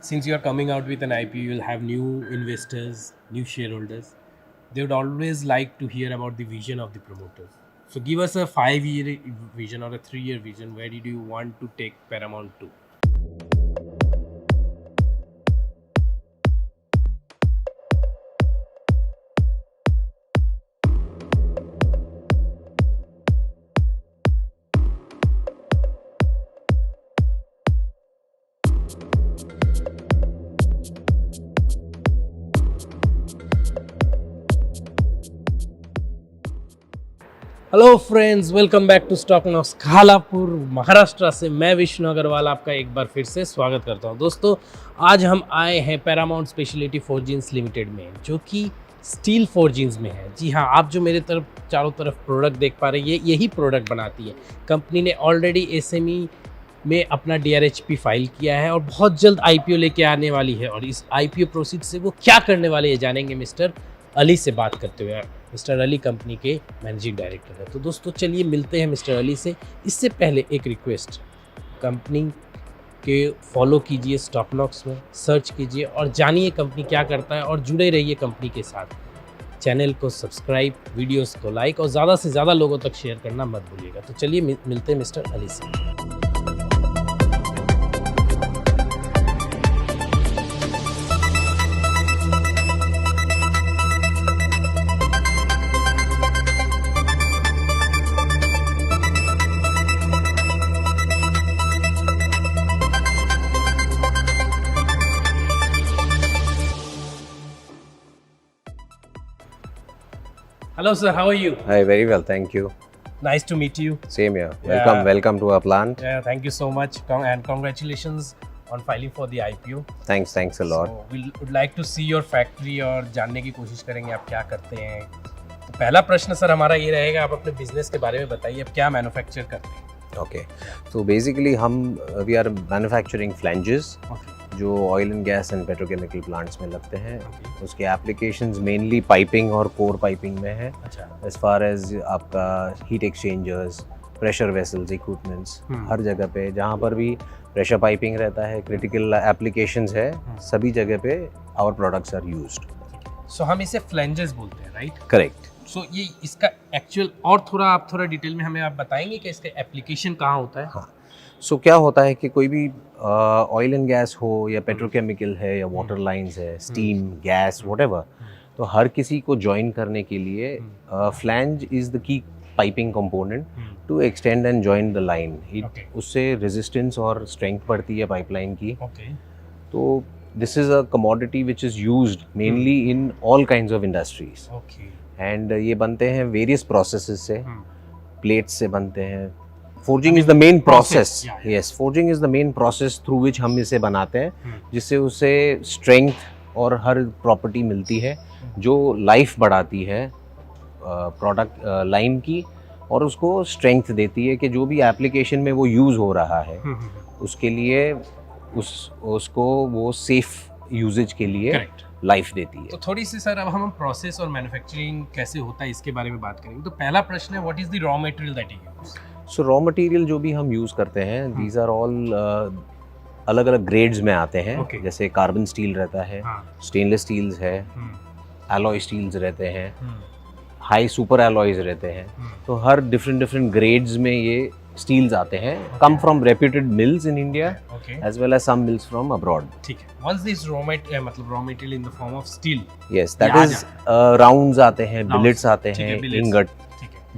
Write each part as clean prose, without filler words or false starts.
since you are coming out with an IPO, you'll have new investors, new shareholders. They would always like to hear about the vision of the promoters. So give us a 5-year vision or a 3-year vision. Where did you want to take Paramount to? Hello friends, welcome back to Stock Knocks Khalapur Maharashtra से। मैं विष्णु अग्रवाल आपका एक बार फिर से स्वागत करता हूं। दोस्तों, आज हम आए हैं पैरामाउंट स्पेशलिटी फोर्जिंग्स लिमिटेड में, जो कि स्टील फोर्जिंग्स में है। जी हाँ, आप जो मेरे तरफ चारों तरफ प्रोडक्ट देख पा रहे हैं, यही प्रोडक्ट बनाती है कंपनी ने। ऑलरेडी SME में अपना DRHP फाइल किया है और बहुत जल्द IPO लेके आने वाली है। और इस IPO प्रोसीड से वो क्या करने वाले हैं, जानेंगे मिस्टर अली से बात करते हुए। मिस्टर अली कंपनी के मैनेजिंग डायरेक्टर है। तो दोस्तों, चलिए मिलते हैं मिस्टर अली से। इससे पहले एक रिक्वेस्ट, कंपनी के फॉलो कीजिए, स्टॉक नॉक्स में सर्च कीजिए और जानिए कंपनी क्या करता है, और जुड़े रहिए कंपनी के साथ। चैनल को सब्सक्राइब, वीडियोस को लाइक और ज़्यादा से ज़्यादा लोगों तक शेयर करना मत भूलिएगा। तो चलिए मिलते हैं मिस्टर अली से। Hello sir, how are you? Hi, very well, thank you. Nice to meet you. Same here. Yeah. Welcome to our plant. Yeah, thank you so much and congratulations on filing for the IPO. Thanks a lot. So we would like to see your factory और जानने की कोशिश करेंगे आप क्या करते हैं। तो पहला प्रश्न सर हमारा ये रहेगा, आप अपने बिजनेस के बारे में बताइए, आप क्या मैन्युफैक्चर करते हैं? Okay. So basically we are manufacturing flanges. Okay. जो oil and gas and petrochemical plants में लगते हैं। Okay. उसके एप्लीकेशंस मेनली पाइपिंग और कोर पाइपिंग में है। अच्छा। एज फार एज आपका heat exchangers, pressure vessels, equipments, हर जगह पे जहाँ पर भी प्रेशर पाइपिंग रहता है, क्रिटिकल एप्लीकेशंस है, सभी जगह पे आवर प्रोडक्ट्स आर यूज्ड। सो हम इसे फ्लैंजेस बोलते हैं, राइट? करेक्ट। सो ये इसका एक्चुअल और थोड़ा डिटेल में हमें आप बताएंगे कि इसका एप्लीकेशन कहाँ होता है? हाँ, सो क्या होता है कि कोई भी ऑयल एंड गैस हो या पेट्रोकेमिकल है या वाटर लाइंस है, स्टीम, गैस, व्हाटएवर, तो हर किसी को ज्वाइन करने के लिए flange is the key piping component to extend and join the line. उससे रेजिस्टेंस और स्ट्रेंथ बढ़ती है पाइपलाइन की। तो this is a commodity which is used mainly in all kinds of industries. And ये बनते हैं वेरियस प्रोसेसेस से, प्लेट्स से बनते हैं। Forging is the main process. Yes, forging is the main process through which हम इसे बनाते हैं, जिससे उसे स्ट्रेंथ और हर प्रॉपर्टी मिलती है जो लाइफ बढ़ाती है प्रोडक्ट लाइन की, और उसको स्ट्रेंथ देती है कि जो भी एप्लीकेशन में वो यूज़ हो रहा है उसके लिए उसको वो सेफ यूजेज के लिए लाइफ देती है। तो थोड़ी सी सर अब हम प्रोसेस और मैन्युफैक्चरिंग कैसे होता है इसके बारे में बात करेंगे। तो पहला प्रश्न है, what is the raw material that you use? So raw material जो भी हम यूज़ करते हैं, दीज आर ऑल अलग अलग ग्रेड्स में आते हैं। जैसे कार्बन स्टील रहता है, स्टेनलेस स्टील्स है, एलॉय स्टील्स रहते हैं, हाई सुपर एलॉयज रहते हैं। तो हर डिफरेंट ग्रेड्स में ये स्टील्स आते हैं, come from reputed mills in India as well as some mills from abroad. ठीक है। Once this raw material in the form of steel, yes, that is rounds आते हैं, बिलेट्स आते हैं, ingot,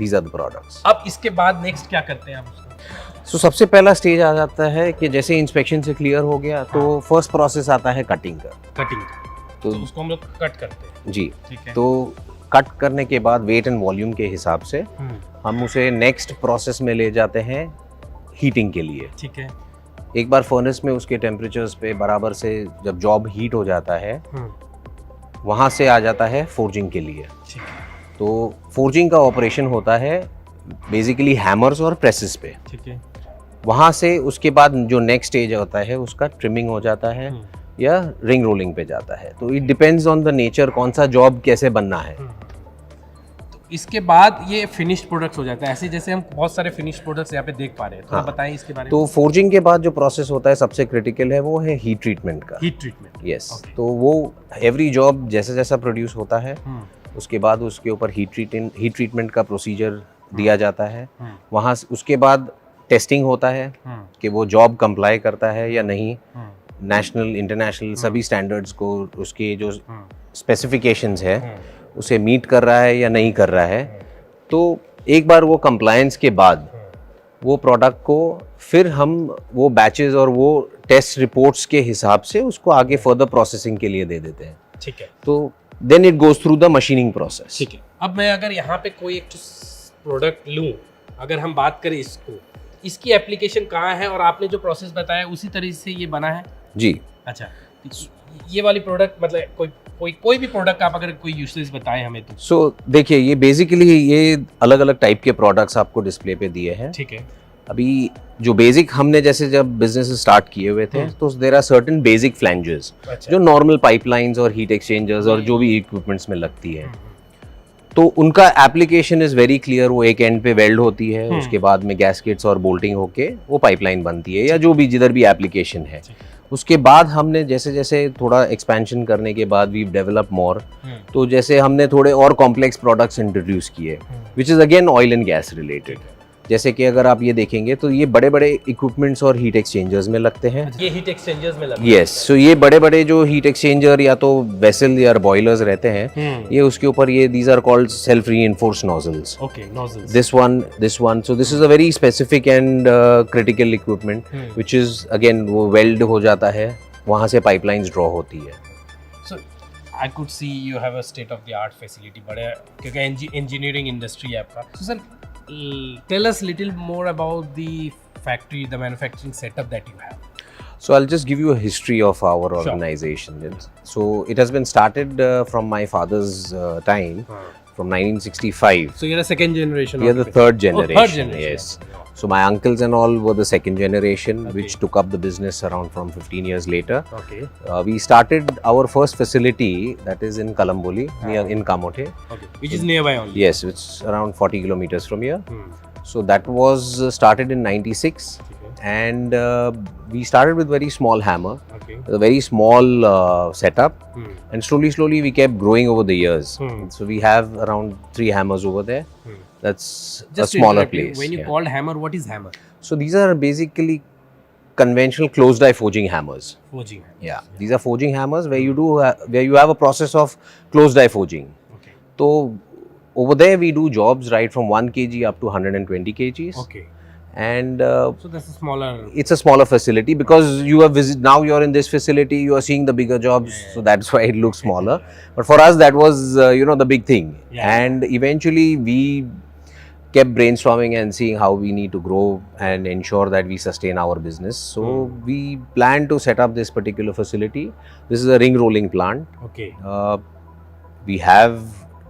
these are the products. अब इसके बाद next क्या करते हैं आप उसको? So, सबसे पहला स्टेज आ जाता है कि जैसे इंस्पेक्शन से क्लियर हो गया तो फर्स्ट प्रोसेस आता है कटिंग का। तो उसको हम लोग कट करते हैं। जी, ठीक है। तो कट करने के बाद वेट एंड वॉल्यूम के हिसाब से हम उसे नेक्स्ट प्रोसेस में ले जाते हैं हीटिंग के लिए। ठीक है। एक बार फर्नेस में उसके टेम्परेचर्स पे बराबर से जब जॉब हीट हो जाता है, वहाँ से आ जाता है फोर्जिंग के लिए। ठीक है। तो फोर्जिंग का ऑपरेशन होता है बेसिकली हैमर्स और प्रेसेस पे। ठीक है। वहाँ से उसके बाद जो नेक्स्ट स्टेज होता है उसका ट्रिमिंग हो जाता है या रिंग रोलिंग पे जाता है। तो it depends on the nature, कौन सा जॉब कैसे बनना है। तो इसके बाद ये फिनिश्ड प्रोडक्ट्स हो जाता है, ऐसे जैसे हम बहुत सारे फिनिश्ड प्रोडक्ट्स यहाँ पे देख पा रहे हैं, थोड़ा हाँ। बताएं इसके बारे में। तो फोर्जिंग के बाद जो प्रोसेस होता है सबसे क्रिटिकल है वो है हीट ट्रीटमेंट का। Heat treatment. यस, तो वो एवरी जॉब जैसा जैसा प्रोड्यूस होता है उसके बाद उसके ऊपर हीट ट्रीटमेंट का प्रोसीजर दिया जाता है। वहाँ उसके बाद टेस्टिंग होता है कि वो जॉब कंप्लाई करता है या नहीं, नेशनल इंटरनेशनल सभी स्टैंडर्ड्स को, उसके जो स्पेसिफिकेशंस है उसे मीट कर रहा है या नहीं कर रहा है। तो एक बार वो कंप्लायंस के बाद वो प्रोडक्ट को फिर हम वो बैचेस और वो टेस्ट रिपोर्ट्स के हिसाब से उसको आगे फर्दर प्रोसेसिंग के लिए दे देते हैं। ठीक है। तो then it goes through the machining process. ठीक है। अब मैं अगर यहाँ पे कोई एक प्रोडक्ट लूँ, अगर हम बात करें इसको, इसकी एप्लीकेशन कहाँ है, और आपने जो प्रोसेस बताया उसी तरीके से ये बना है? जी। अच्छा, ये वाली प्रोडक्ट मतलब कोई भी प्रोडक्ट आप अगर कोई यूसेज बताएं हमें तो। सो देखिए, ये बेसिकली ये अलग अलग टाइप के प्रोडक्ट्स आपको डिस्प्ले पे दिए हैं। ठीक है। अभी जो बेसिक हमने जैसे जब बिजनेस स्टार्ट किए हुए थे तो there are certain basic flanges जो नॉर्मल पाइपलाइंस और हीट एक्सचेंजर्स और जो भी इक्विपमेंट्स में लगती है, तो उनका एप्लीकेशन इज वेरी क्लियर। वो एक एंड पे वेल्ड होती है, उसके बाद में गैस्केट्स और बोल्टिंग होके वो पाइपलाइन बनती है, या जो भी जिधर भी एप्लीकेशन है। उसके बाद हमने जैसे जैसे थोड़ा एक्सपेंशन करने के बाद वी डेवलप मोर, तो जैसे हमने थोड़े और कॉम्प्लेक्स प्रोडक्ट्स इंट्रोड्यूस किए which is again oil and gas related. जैसे कि अगर आप ये देखेंगे तो ये बड़े बड़े इक्विपमेंट्स और हीट एक्सचेंजर्स में लगते हैं। ये हीट एक्सचेंजर्स में लगते हैं? यस, सो ये बड़े बड़े जो हीट एक्सचेंजर या तो वेसल या बॉयलर्स रहते हैं, ये उसके ऊपर ये these are called self reinforced nozzles. Okay, nozzles. This one so this is a very specific and critical equipment which is again वो वेल्ड हो जाता है, वहाँ से पाइपलाइंस ड्रॉ होती है। So I could see you have a state of the art facility, बड़े, क्योंकि इंजीनियरिंग इंडस्ट्री है आपका। So sir, tell us little more about the factory, the manufacturing setup that you have. So I'll just give you a history of our organization. So it has been started from my father's time, from 1965. So you're a second generation? We are the third generation. Oh, third generation. Yes. So my uncles and all were the second generation, which took up the business around from 15 years later. Okay. We started our first facility, that is in Kalamboli, near in Kamote. Okay. Which is nearby only? Yes, it's around 40 kilometers from here. So that was started in 96. And we started with very small hammer, a very small setup, and slowly we kept growing over the years. So we have around 3 hammers over there. That's just a smaller place. When you called hammer, what is hammer? So these are basically conventional closed die forging hammers. Forging hammers. Yeah, these are forging hammers where you do where you have a process of closed die forging. Okay. So over there we do jobs right from 1 kg up to 120 kgs. Okay. And so that's a smaller. It's a smaller facility because you have now you're in this facility, you are seeing the bigger jobs, so that's why it looks smaller. But for us that was the big thing. And eventually we kept brainstorming and seeing how we need to grow and ensure that we sustain our business. So we planned to set up this particular facility. This is a ring rolling plant. Okay. We have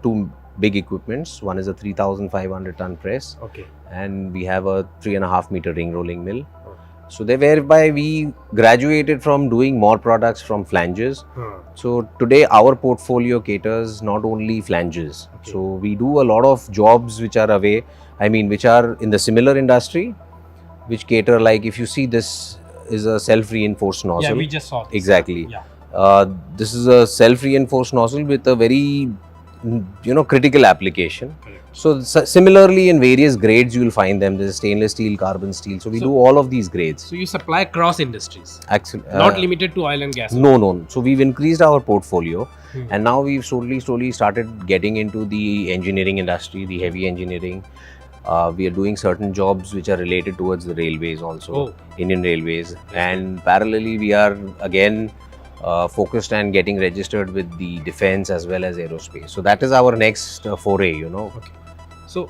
2 big equipments. One is a 3,500 ton press. Okay. And we have a 3.5 meter ring rolling mill. So whereby we graduated from doing more products from flanges. So today our portfolio caters not only flanges. So we do a lot of jobs which are which are in the similar industry, which cater, like if you see, this is a self-reinforced nozzle. Yeah, we just saw this. Exactly. Yeah. This is a self-reinforced nozzle with a very critical application. So similarly in various grades you will find them. There's stainless steel, carbon steel. So we do all of these grades. So you supply cross industries. Actually, not limited to oil and gas. No. So we've increased our portfolio, and now we've slowly started getting into the engineering industry, the heavy engineering. We are doing certain jobs which are related towards the railways also, Indian Railways, and parallelly we are again focused and getting registered with the defense as well as aerospace. So that is our next foray, Okay. So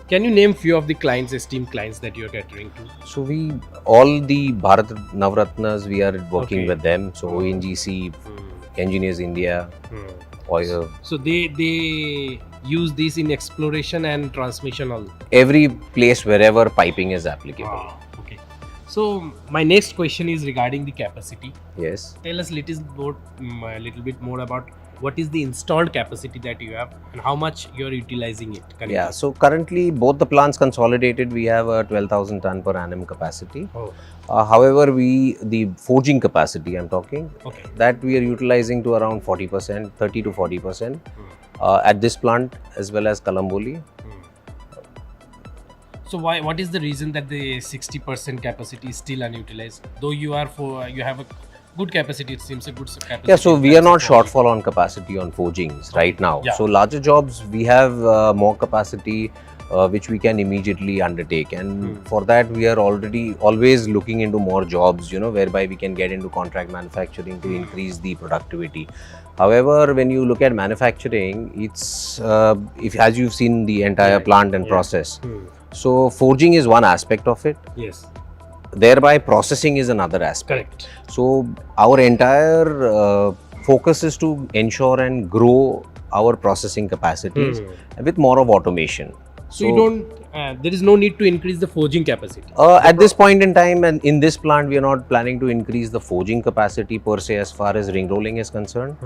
can you name few of the clients, esteemed clients that you are catering to? So all the Bharat Navratnas, we are working with them. So ONGC, Engineers India, oil. So they use this in exploration and transmission all. Every place wherever piping is applicable. Okay. So my next question is regarding the capacity. Yes. Tell us a little bit more about what is the installed capacity that you have and how much you are utilizing it currently? Yeah, so currently both the plants consolidated, we have a 12,000 ton per annum capacity. Oh, However, the forging capacity I'm talking, okay. that we are utilizing to around 40%, 30 to 40% at this plant as well as Kalamboli. So what is the reason that the 60% capacity is still unutilized? Though you have a good capacity, it seems a good capacity. Yeah, so in we are terms not of forging. shortfall on capacity on forgings right now. Yeah. So larger jobs, we have more capacity which we can immediately undertake, and for that we are already always looking into more jobs, whereby we can get into contract manufacturing to increase the productivity. However, when you look at manufacturing, it's if as you've seen the entire plant and process. So forging is one aspect of it. Yes. Thereby processing is another aspect. Correct. So our entire focus is to ensure and grow our processing capacities with more of automation. So you don't. There is no need to increase the forging capacity. At this point in time and in this plant, we are not planning to increase the forging capacity per se as far as ring rolling is concerned.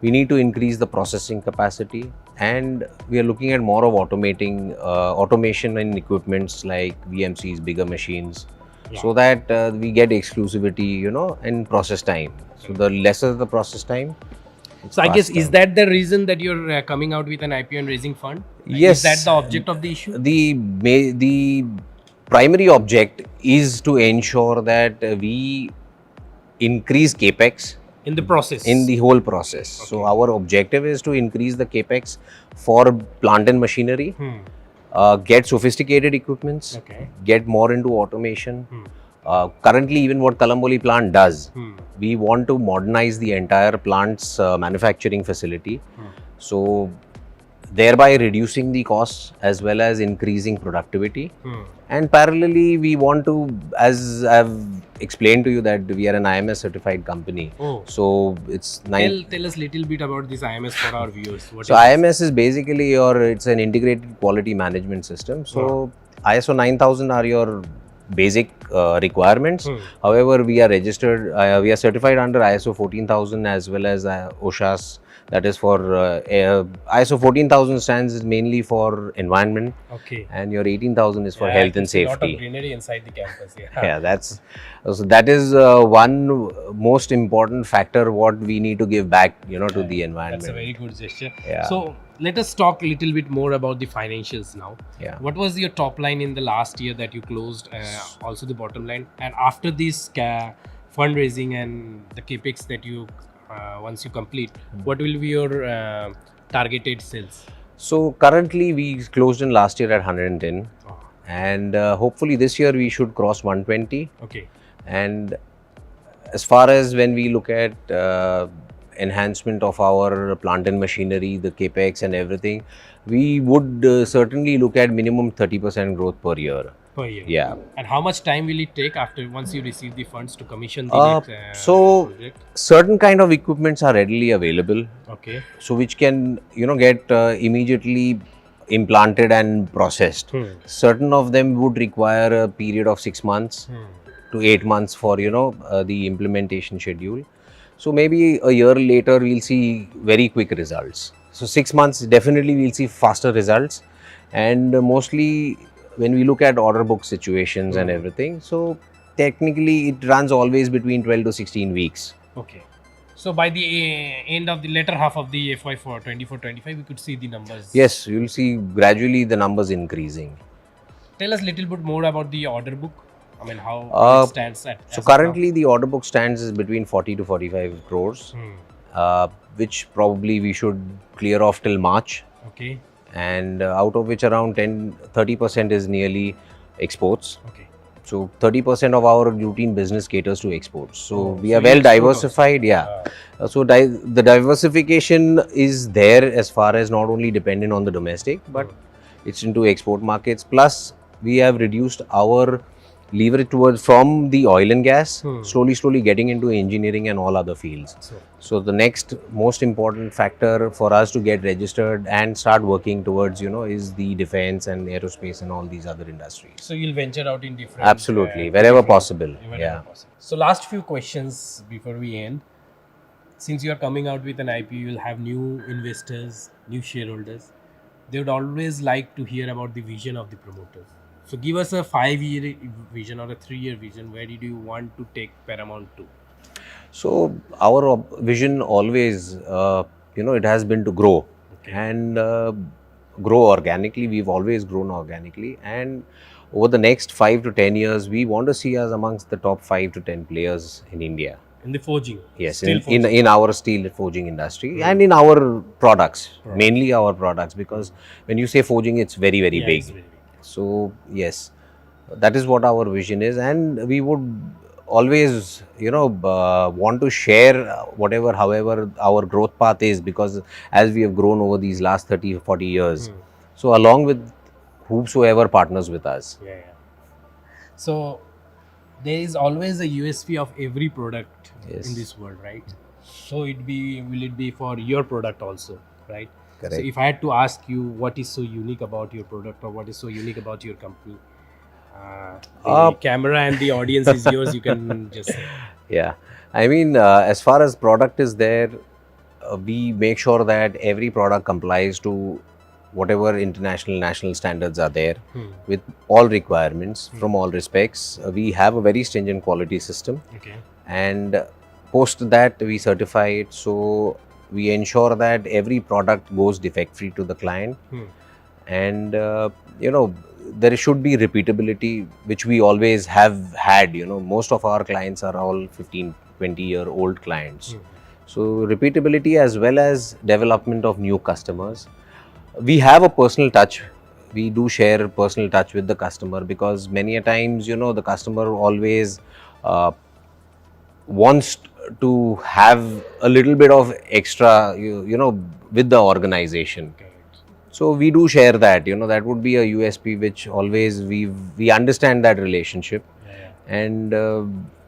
We need to increase the processing capacity, and we are looking at more of automation in equipments like VMCs, bigger machines, so that we get exclusivity, in process time. So the lesser the process time. So I guess is that the reason that you're coming out with an IPO and raising fund? Yes. Is that the object of the issue? The primary object is to ensure that we increase capex In the process. in the whole process. So our objective is to increase the capex for plant and machinery, get sophisticated equipments, get more into automation. Currently, even what Kalamboli plant does, we want to modernize the entire plant's manufacturing facility. So thereby reducing the costs as well as increasing productivity. And parallelly, we want to, as I've explained to you, that we are an IMS certified company. So it's Tell us a little bit about this IMS for our viewers. So IMS is basically it's an integrated quality management system. So ISO 9000 are your basic requirements. However, we are registered, we are certified under ISO 14000 as well as OSHA's. That is for ISO 14000 stands mainly for environment, and your 18000 is for health and safety. A lot of greenery inside the campus. Yeah, that is one most important factor what we need to give back, to the environment. That's a very good gesture. Yeah. So let us talk a little bit more about the financials now. Yeah. What was your top line in the last year that you closed? Also the bottom line, and after this fundraising and the capex that you once you complete, what will be your targeted sales? So currently we closed in last year at 110, and hopefully this year we should cross 120. Okay. And as far as when we look at enhancement of our plant and machinery, the capex and everything, we would certainly look at minimum 30% growth per year. Per year. Yeah. And how much time will it take once you receive the funds to commission the next project? Certain kind of equipments are readily available. Okay. So which can get immediately implanted and processed. Certain of them would require a period of 6 months to 8 months for the implementation schedule. So maybe a year later we'll see very quick results. So 6 months definitely we'll see faster results, and mostly when we look at order book situations and everything, so technically it runs always between 12 to 16 weeks. Okay. So by the end of the latter half of the FY for 24-25, we could see the numbers. Yes, you'll see gradually the numbers increasing. Tell us a little bit more about the order book. I mean, how it stands at. So currently the order book stands is between 40 to 45 crores, which probably we should clear off till March. Okay. And out of which around 30% is nearly exports. Okay. So 30% of our routine business caters to exports. So we are well diversified. Yeah. So the diversification is there as far as not only dependent on the domestic, but it's into export markets. Plus we have reduced our leverage towards from the oil and gas, slowly getting into engineering and all other fields. So the next most important factor for us to get registered and start working towards, is the defense and aerospace and all these other industries. So you'll venture out in different. Absolutely, wherever possible. Wherever possible. So last few questions before we end. since you are coming out with an IPO, you'll have new investors, new shareholders. They would always like to hear about the vision of the promoters. So give us a 5-year vision or a 3-year vision. Where do you want to take Paramount to? So our vision always, it has been to grow. Okay. And grow organically. We've always grown organically, and over the next 5 to 10 years, we want to see us amongst the top 5 to 10 players in India. In the forging. Yes, Steel in forging. our steel forging industry and in our products, Products. mainly our products, because when you say forging, it's very, very Yeah, big. it's very big. So yes, that is what our vision is, and we would always, want to share whatever, however our growth path is, because as we have grown over these last 30 40 years, so along with whosoever partners with us. Yeah, yeah. So there is always a USP of every product Yes. in this world, right? So will it be for your product also, right? Correct. So if I had to ask you what is so unique about your product or what is so unique about your company, the camera and the audience is yours. You can just say. Yeah, I mean, as far as product is there, we make sure that every product complies to whatever international national standards are there, with all requirements from all respects. We have a very stringent quality system, Okay. and post that we certify it, so we ensure that every product goes defect free to the client. And there should be repeatability, which we always have had. Most of our clients are all 15-20-year-old clients. So repeatability as well as development of new customers. We have a personal touch. We do share personal touch with the customer, because many a times, the customer always wants to have a little bit of extra, with the organization. Correct. So we do share that. That would be a USP, which always we understand that relationship. Yeah. And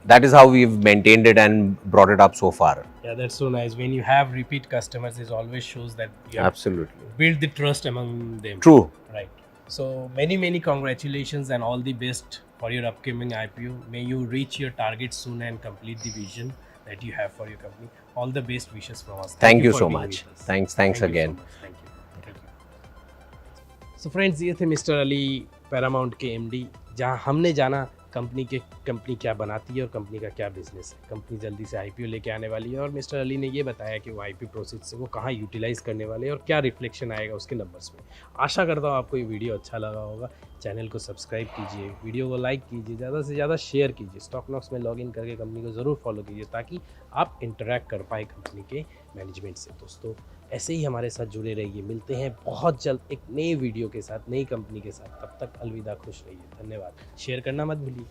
that is how we've maintained it and brought it up so far. Yeah, that's so nice. When you have repeat customers, it always shows that you have Absolutely. built the trust among them. True. Right. So many congratulations and all the best for your upcoming IPO. May you reach your target soon and complete the vision that you have for your company. All the best wishes from us. Thank you for so being much. with us. Thanks Thank you again. so much. Thank you. So friends, ये थे mister Ali, Paramount के MD, जहां हमने जाना company क्या बनाती है और कंपनी का क्या बिजनेस है। कंपनी जल्दी से आईपीओ लेके आने वाली है और मिस्टर अली ने ये बताया कि वो आईपीओ प्रोसेस से वो कहाँ यूटिलाइज़ करने वाले हैं और क्या रिफ्लेक्शन आएगा उसके नंबर्स में। आशा करता हूँ आपको ये वीडियो अच्छा लगा होगा। चैनल को सब्सक्राइब कीजिए, वीडियो को लाइक कीजिए, ज़्यादा से ज़्यादा शेयर कीजिए, स्टॉकनॉक्स में लॉगिन करके कंपनी को ज़रूर फॉलो कीजिए, ताकि आप इंटरेक्ट कर पाए कंपनी के मैनेजमेंट से। दोस्तों, ऐसे ही हमारे साथ जुड़े रहिए। मिलते हैं बहुत जल्द एक नई वीडियो के साथ, नई कंपनी के साथ। तब तक अलविदा, खुश रहिए। धन्यवाद। शेयर करना मत भूलिए।